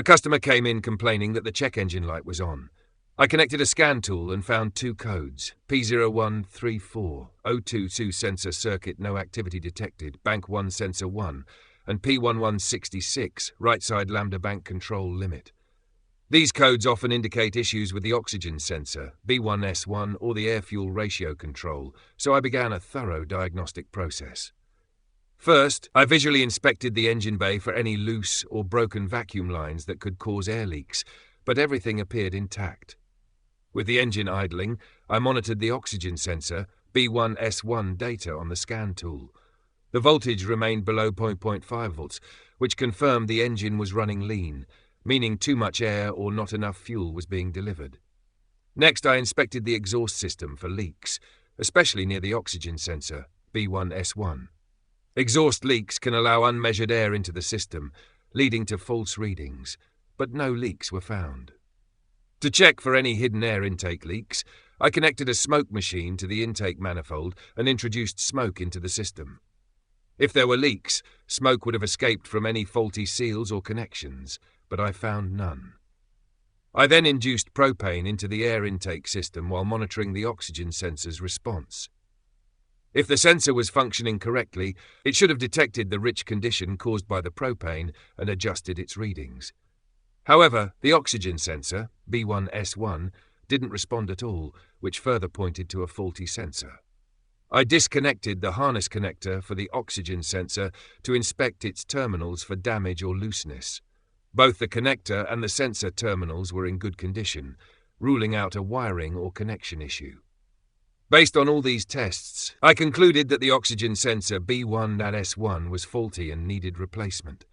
A customer came in complaining that the check engine light was on. I connected a scan tool and found two codes, P0134, O22 sensor circuit no activity detected, bank 1 sensor 1, and P1166, right side Lambda Bank Control Limit. These codes often indicate issues with the oxygen sensor, B1S1, or the air-fuel ratio control, so I began a thorough diagnostic process. First, I visually inspected the engine bay for any loose or broken vacuum lines that could cause air leaks, but everything appeared intact. With the engine idling, I monitored the oxygen sensor, B1S1 data on the scan tool. The voltage remained below 0.5 volts, which confirmed the engine was running lean, meaning too much air or not enough fuel was being delivered. Next, I inspected the exhaust system for leaks, especially near the oxygen sensor, B1S1. Exhaust leaks can allow unmeasured air into the system, leading to false readings, but no leaks were found. To check for any hidden air intake leaks, I connected a smoke machine to the intake manifold and introduced smoke into the system. If there were leaks, smoke would have escaped from any faulty seals or connections, but I found none. I then induced propane into the air intake system while monitoring the oxygen sensor's response. If the sensor was functioning correctly, it should have detected the rich condition caused by the propane and adjusted its readings. However, the oxygen sensor, B1S1, didn't respond at all, which further pointed to a faulty sensor. I disconnected the harness connector for the oxygen sensor to inspect its terminals for damage or looseness. Both the connector and the sensor terminals were in good condition, ruling out a wiring or connection issue. Based on all these tests, I concluded that the oxygen sensor B1S1 was faulty and needed replacement.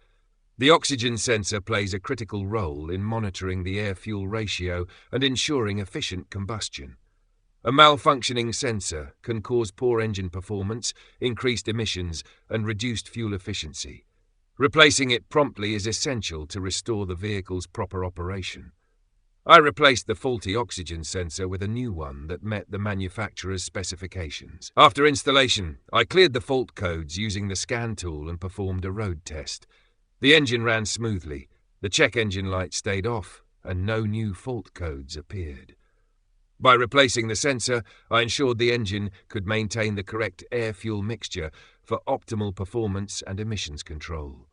The oxygen sensor plays a critical role in monitoring the air-fuel ratio and ensuring efficient combustion. A malfunctioning sensor can cause poor engine performance, increased emissions, and reduced fuel efficiency. Replacing it promptly is essential to restore the vehicle's proper operation. I replaced the faulty oxygen sensor with a new one that met the manufacturer's specifications. After installation, I cleared the fault codes using the scan tool and performed a road test. The engine ran smoothly, the check engine light stayed off, and no new fault codes appeared. By replacing the sensor, I ensured the engine could maintain the correct air-fuel mixture for optimal performance and emissions control.